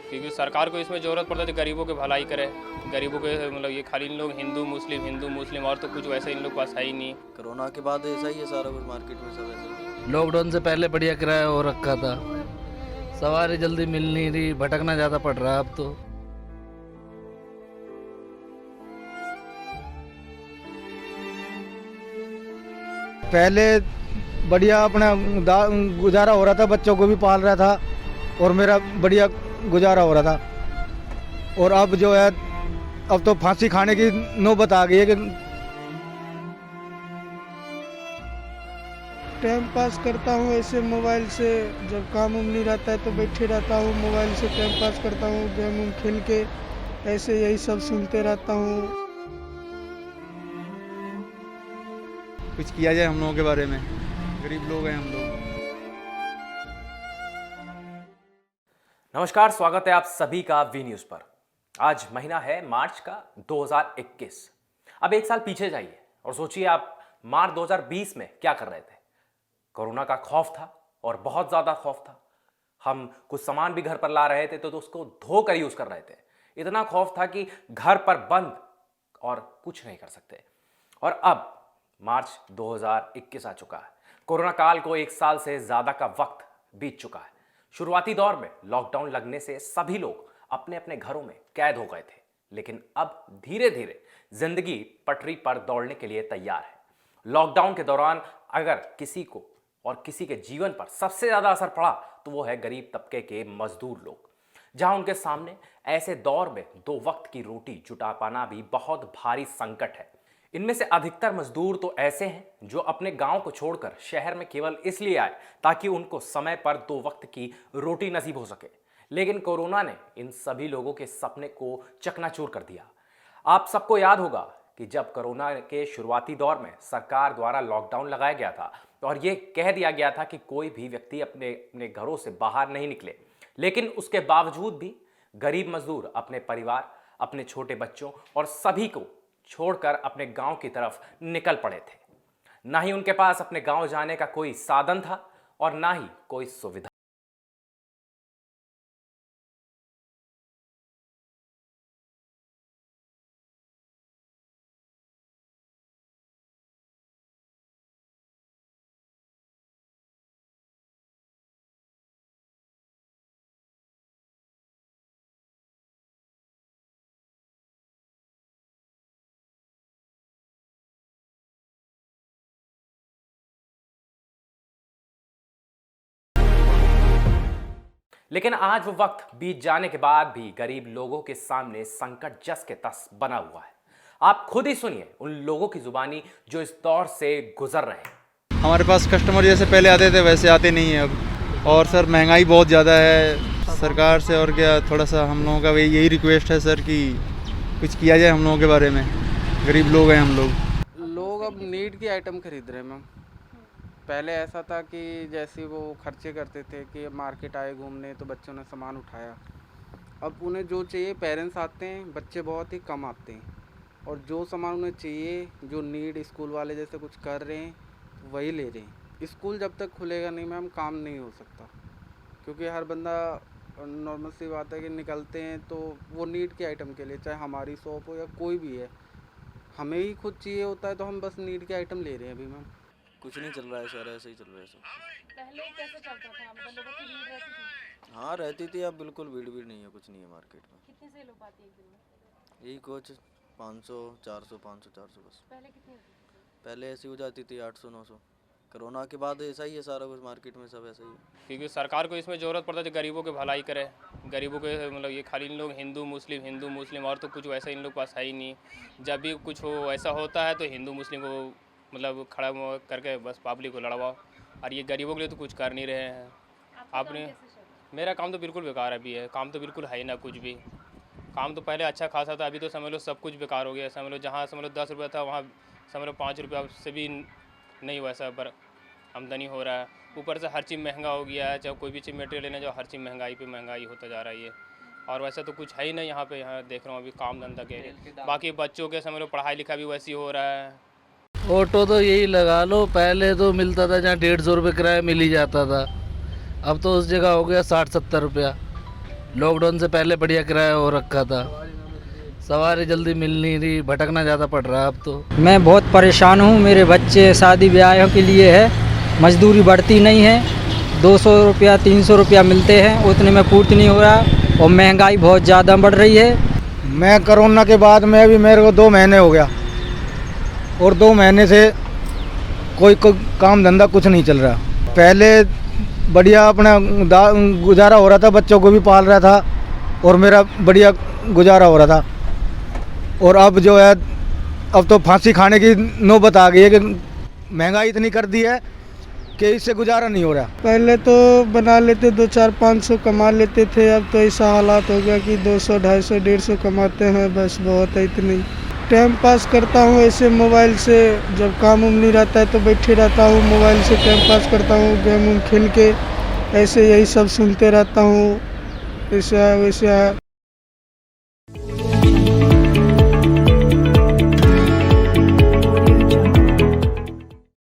क्योंकि सरकार को इसमें ज़रूरत पड़ता है कि गरीबों की भलाई करे। गरीबों के मतलब ये खाली इन लोग हिंदू मुस्लिम और तो कुछ वैसा इन लोग पास है ही नहीं। कोरोना के बाद ऐसा ही है, सारा कुछ मार्केट में सब ऐसा ही है। लॉकडाउन से पहले बढ़िया किराया हो रखा था, सवारी जल्दी मिल नहीं रही, भटकना ज़्यादा पड़ रहा है अब तो। पहले बढ़िया अपना गुजारा हो रहा था, बच्चों को भी पाल रहा था और मेरा बढ़िया गुजारा हो रहा था। और अब जो है, अब तो फांसी खाने की नौबत आ गई है कि टाइम पास करता हूँ ऐसे मोबाइल से। जब काम उम नहीं रहता है तो बैठे रहता हूँ, मोबाइल से टाइम पास करता हूँ, गेम उम खेल के ऐसे यही सब सुनते रहता हूँ। कुछ किया जाए हम लोगों के बारे में, गरीब लोग हैं हम लोग। नमस्कार, स्वागत है आप सभी का वी न्यूज पर। आज महीना है मार्च का 2021। अब एक साल पीछे जाइए और सोचिए आप मार्च 2020 में क्या कर रहे थे। कोरोना का खौफ था और बहुत ज्यादा खौफ था। हम कुछ सामान भी घर पर ला रहे थे तो उसको धोकर यूज कर रहे थे। इतना खौफ था कि घर पर बंद और कुछ नहीं कर सकते। और अब मार्च 2021 आ चुका है। कोरोना काल को एक साल से ज्यादा का वक्त बीत चुका है। शुरुआती दौर में लॉकडाउन लगने से सभी लोग अपने अपने घरों में कैद हो गए थे, लेकिन अब धीरे धीरे जिंदगी पटरी पर दौड़ने के लिए तैयार है। लॉकडाउन के दौरान अगर किसी को और किसी के जीवन पर सबसे ज्यादा असर पड़ा तो वो है गरीब तबके के मजदूर लोग, जहां उनके सामने ऐसे दौर में 2 वक्त की रोटी जुटा पाना भी बहुत भारी संकट है। इनमें से अधिकतर मजदूर तो ऐसे हैं जो अपने गांव को छोड़कर शहर में केवल इसलिए आए ताकि उनको समय पर 2 वक्त की रोटी नसीब हो सके। लेकिन कोरोना ने इन सभी लोगों के सपने को चकनाचूर कर दिया। आप सबको याद होगा कि जब कोरोना के शुरुआती दौर में सरकार द्वारा लॉकडाउन लगाया गया था और ये कह दिया गया था कि कोई भी व्यक्ति अपने घरों से बाहर नहीं निकले, लेकिन उसके बावजूद भी गरीब मजदूर अपने परिवार, अपने छोटे बच्चों और सभी को छोड़कर अपने गांव की तरफ निकल पड़े थे। ना ही उनके पास अपने गांव जाने का कोई साधन था और ना ही कोई सुविधा। लेकिन आज वो वक्त बीत जाने के बाद भी गरीब लोगों के सामने संकट जस के तस बना हुआ है। आप खुद ही सुनिए उन लोगों की जुबानी जो इस दौर से गुजर रहे हैं। हमारे पास कस्टमर जैसे पहले आते थे वैसे आते नहीं हैं अब। और सर महंगाई बहुत ज़्यादा है सरकार से, और क्या थोड़ा सा हम लोगों का यही रिक्वेस्ट है सर कि कुछ किया जाए हम लोगों के बारे में, गरीब लोग हैं हम लोग अब नीड की आइटम खरीद रहे हैं मैम। पहले ऐसा था कि जैसे वो खर्चे करते थे कि मार्केट आए घूमने तो बच्चों ने सामान उठाया। अब उन्हें जो चाहिए, पेरेंट्स आते हैं, बच्चे बहुत ही कम आते हैं, और जो सामान उन्हें चाहिए, जो नीड स्कूल वाले जैसे कुछ कर रहे हैं वही ले रहे हैं। स्कूल जब तक खुलेगा नहीं मैम, काम नहीं हो सकता, क्योंकि हर बंदा नॉर्मल सी बात है कि निकलते हैं तो वो नीड के आइटम के लिए, चाहे हमारी शॉप हो या कोई भी है, हमें ही खुद चाहिए होता है तो हम बस नीड के आइटम ले रहे हैं अभी मैम। कुछ नहीं चल रहा है सर, ऐसे ही चल रहा है सब। पहले कैसे चलता था, मतलब लोगों की भीड़ रहती थी? हाँ रहती थी, अब बिल्कुल भीड़ नहीं है, कुछ नहीं है मार्केट में। कितनी सेल हो पाती है एक दिन में? यही कुछ 500 400 500 400 बस। पहले कितनी होती थी? पहले ऐसी हो जाती थी 800 900। कोरोना के बाद ऐसा ही है, सारा कुछ मार्केट में सब ऐसा ही है। क्योंकि सरकार को इसमें ज़रूरत पड़ता है कि गरीबों की भलाई करे। गरीबों के मतलब ये खाली इन लोग हिंदू मुस्लिम और तो कुछ वैसा इन लोग पास है ही नहीं। जब भी कुछ हो ऐसा होता है तो हिंदू मुस्लिम को मतलब खड़ा करके बस पब्लिक को लड़वाओ, और ये गरीबों के लिए तो कुछ कर नहीं रहे हैं। आपने मेरा काम तो बिल्कुल बेकार अभी है, काम तो बिल्कुल है ही ना कुछ भी। काम तो पहले अच्छा खासा था, अभी तो समझ लो सब कुछ बेकार हो गया। समझ लो जहाँ समझ लो 10 रुपये था वहाँ समझ लो 5 रुपया से भी नहीं वैसा पर आमदनी हो रहा है। ऊपर से हर चीज़ महंगा हो गया है, चाहे कोई भी चीज़ मटेरियल लेना जाओ, हर चीज़ महंगाई पे महंगाई होता जा रहा है ये। और वैसा तो कुछ है ही नहीं यहाँ पे। यहाँ देख रहा हूँ अभी काम धंधा के, बाकी बच्चों के समझ लो पढ़ाई लिखाई भी वैसी हो रहा है। ऑटो तो यही लगा लो, पहले तो मिलता था जहाँ 150 रुपये किराया मिल ही जाता था, अब तो उस जगह हो गया 60-70 रुपया। लॉकडाउन से पहले बढ़िया किराया हो रखा था, सवारी जल्दी मिल नहीं रही, भटकना ज़्यादा पड़ रहा है अब तो। मैं बहुत परेशान हूँ, मेरे बच्चे शादी ब्याह के लिए है, मजदूरी बढ़ती नहीं है, 200 रुपया 300 रुपया मिलते हैं, उतने में पूर्ति नहीं हो रहा और महंगाई बहुत ज़्यादा बढ़ रही है। मैं कोरोना के बाद में अभी मेरे को 2 महीने हो गया और 2 महीने से कोई काम धंधा कुछ नहीं चल रहा। पहले बढ़िया अपना गुजारा हो रहा था, बच्चों को भी पाल रहा था और मेरा बढ़िया गुजारा हो रहा था। और अब जो है अब तो फांसी खाने की नौबत आ गई है कि महंगाई इतनी कर दी है कि इससे गुजारा नहीं हो रहा। पहले तो बना लेते 200-400-500 कमा लेते थे, अब तो ऐसा हालात हो गया कि 200, 250, 150 कमाते हैं, बस बहुत है इतनी। टाइम पास करता हूँ ऐसे मोबाइल से, जब काम उम नहीं रहता है तो बैठे रहता हूँ मोबाइल से टाइम पास करता हूँ, गेम उम खेल के ऐसे यही सब सुनते रहता हूँ, ऐसा है वैसा है।